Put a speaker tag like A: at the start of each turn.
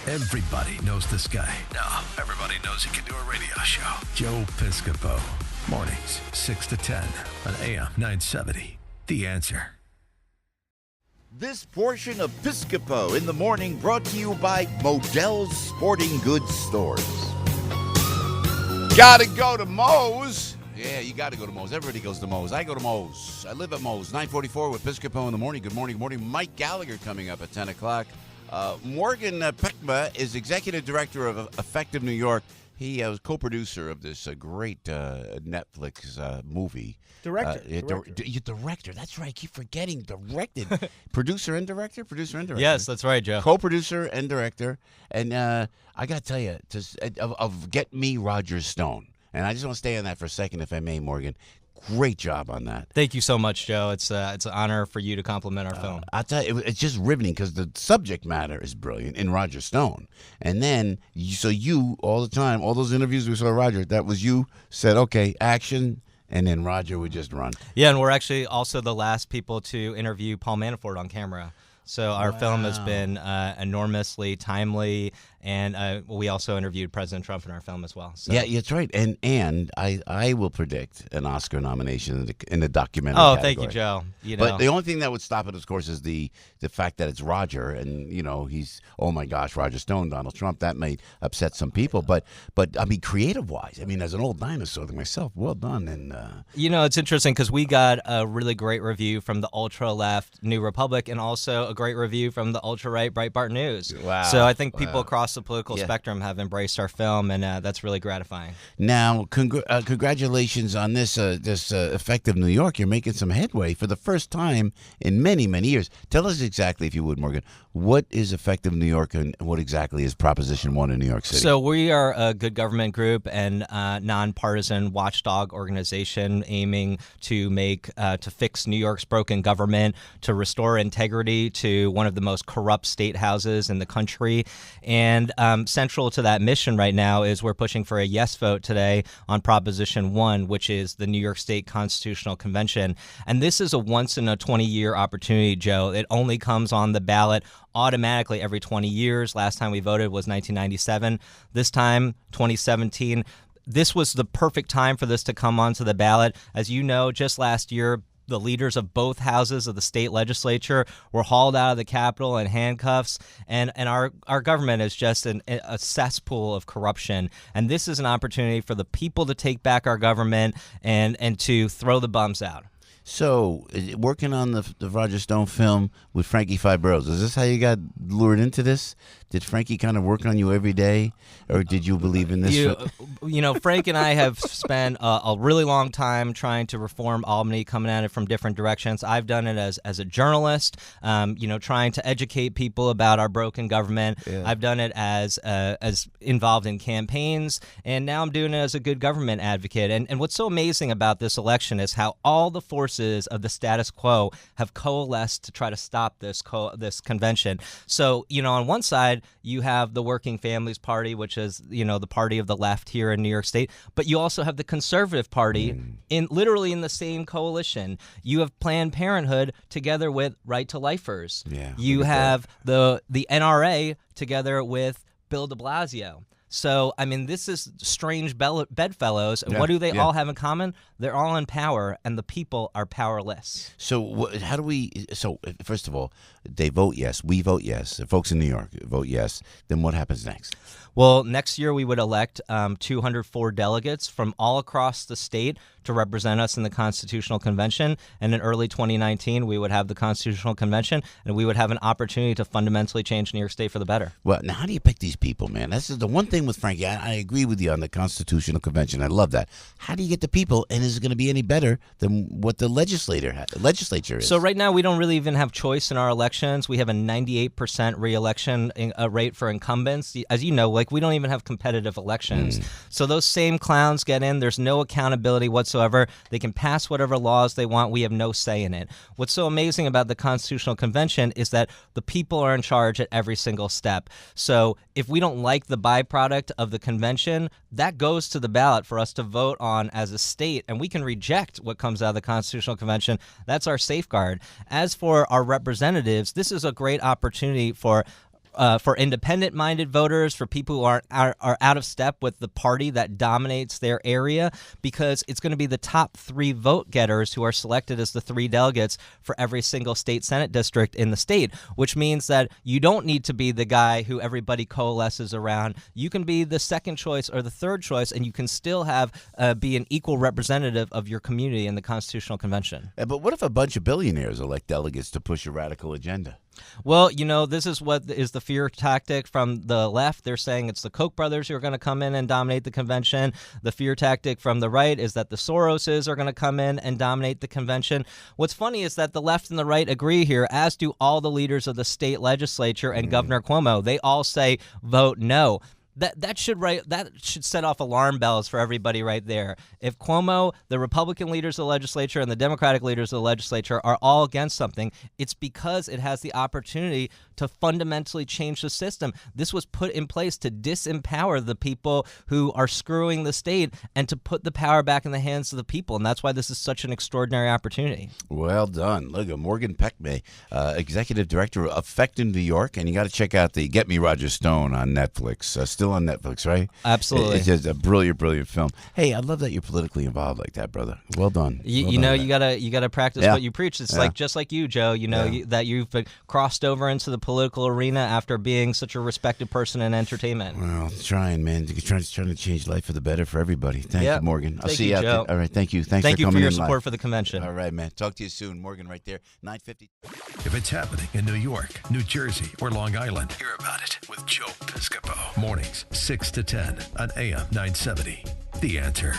A: Everybody knows this guy. Now, everybody knows he can do a radio show. Joe Piscopo. Mornings, 6 to 10 on AM 970. The Answer.
B: This portion of Piscopo in the Morning brought to you by Modell's Sporting Goods Stores. Gotta go to Moe's. Yeah, you gotta go to Moe's. Everybody goes to Moe's. I go to Moe's. I live at Moe's. 944 with Piscopo in the Morning. Good morning, Mike Gallagher coming up at 10 o'clock. Morgan Pehme is Executive Director of Effective New York. He was co-producer of this great Netflix movie.
C: Director.
B: Director. That's right. I keep forgetting. Directed. Producer and director? Producer and director.
D: Yes, that's right, Joe.
B: Co-producer and director. And I got to tell you, of Get Me Roger Stone. And I just want to stay on that for a second, if I may, Morgan. Great job on that.
D: Thank you so much, Joe. It's an honor for you to compliment our film.
B: I'll tell you, it's just riveting because the subject matter is brilliant in Roger Stone. And then, you all the time, all those interviews we saw Roger, that was you said, okay, action, and then Roger would just run.
D: Yeah, and we're actually also the last people to interview Paul Manafort on camera. So our film has been enormously timely, and we also interviewed President Trump in our film as well. So.
B: Yeah, that's right. And I will predict an Oscar nomination in the documentary
D: category.
B: Thank
D: you, Joe.
B: But the only thing that would stop it, of course, is the fact that it's Roger, and he's, oh my gosh, Roger Stone, Donald Trump. That may upset some people, but I mean, creative-wise, I mean, as an old dinosaur like myself, well done. And
D: it's interesting because we got a really great review from the ultra-left New Republic, and also a great review from the ultra-right Breitbart News.
B: Wow.
D: So I think people across the political spectrum have embraced our film, and that's really gratifying.
B: Now, congratulations on this Effective New York. You're making some headway for the first time in many, many years. Tell us exactly, if you would, Morgan, what is Effective New York, and what exactly is Proposition 1 in New York City?
D: So we are a good government group and nonpartisan watchdog organization aiming to fix New York's broken government, to restore integrity to one of the most corrupt state houses in the country. And central to that mission right now is we're pushing for a yes vote today on Proposition 1, which is the New York State Constitutional Convention. And this is a once-in-a-20-year opportunity, Joe. It only comes on the ballot automatically every 20 years. Last time we voted was 1997. This time, 2017. This was the perfect time for this to come onto the ballot. As you know, just last year, the leaders of both houses of the state legislature were hauled out of the Capitol in handcuffs, and our government is just a cesspool of corruption. And this is an opportunity for the people to take back our government and to throw the bums out.
B: So, working on the Roger Stone film with Frankie Fibros, is this how you got lured into this? Did Frankie kind of work on you every day, or did you believe in this?
D: Frank and I have spent a really long time trying to reform Albany, coming at it from different directions. I've done it as a journalist, trying to educate people about our broken government. Yeah. I've done it as involved in campaigns, and now I'm doing it as a good government advocate. And what's so amazing about this election is how all the forces of the status quo have coalesced to try to stop this convention. So, on one side, you have the Working Families Party, which is, the party of the left here in New York State, but you also have the Conservative Party literally in the same coalition. You have Planned Parenthood together with Right to Lifers.
B: Yeah,
D: you have the NRA together with Bill de Blasio. So, I mean, this is strange bedfellows. And what do they all have in common? They're all in power, and the people are powerless.
B: So how do we – so, first of all, they vote yes. We vote yes. The folks in New York vote yes. Then what happens next?
D: Well, next year we would elect 204 delegates from all across the state to represent us in the Constitutional Convention. And in early 2019, we would have the Constitutional Convention, and we would have an opportunity to fundamentally change New York State for the better.
B: Well, now how do you pick these people, man? That's the one thing with Frankie. I agree with you on the Constitutional Convention. I love that. How do you get the people, and is it going to be any better than what the legislature is?
D: So right now we don't really even have choice in our elections. We have a 98% re-election rate for incumbents. As you know, we don't even have competitive elections. So those same clowns get in. There's no accountability whatsoever. They can pass whatever laws they want. We have no say in it. What's so amazing about the Constitutional Convention is that the people are in charge at every single step. So if we don't like the byproduct of the convention, that goes to the ballot for us to vote on as a state, and we can reject what comes out of the Constitutional Convention. That's our safeguard. As for our representatives, this is a great opportunity for for independent-minded voters, for people who are out of step with the party that dominates their area, because it's going to be the top 3 vote getters who are selected as the 3 delegates for every single state Senate district in the state, which means that you don't need to be the guy who everybody coalesces around. You can be the second choice or the third choice, and you can still have be an equal representative of your community in the Constitutional Convention.
B: But what if a bunch of billionaires elect delegates to push a radical agenda?
D: Well, this is what is the fear tactic from the left. They're saying it's the Koch brothers who are going to come in and dominate the convention. The fear tactic from the right is that the Soroses are going to come in and dominate the convention. What's funny is that the left and the right agree here, as do all the leaders of the state legislature and Governor Cuomo. They all say vote no. That should set off alarm bells for everybody right there. If Cuomo, the Republican leaders of the legislature, and the Democratic leaders of the legislature are all against something, it's because it has the opportunity to fundamentally change the system. This was put in place to disempower the people who are screwing the state and to put the power back in the hands of the people. And that's why this is such an extraordinary opportunity.
B: Well done. Look at Morgan Pehme, Executive Director of Effect in New York. And you got to check out the Get Me Roger Stone on Netflix. Still on Netflix, right?
D: Absolutely.
B: It's just a brilliant, brilliant film. Hey, I love that you're politically involved like that, brother. Well done.
D: You gotta practice what you preach. It's like just like you, Joe. That you've crossed over into the political arena after being such a respected person in entertainment.
B: Well, trying, man. Trying to change life for the better for everybody. Thank you, Morgan. I'll see you out there. All right, thank you. Thank you
D: for your support for the convention.
B: All right, man. Talk to you soon. Morgan right there, 9:50.
A: If it's happening in New York, New Jersey, or Long Island, hear about it with Joe Piscopo. Mornings, 6 to 10 on AM 970. The Answer.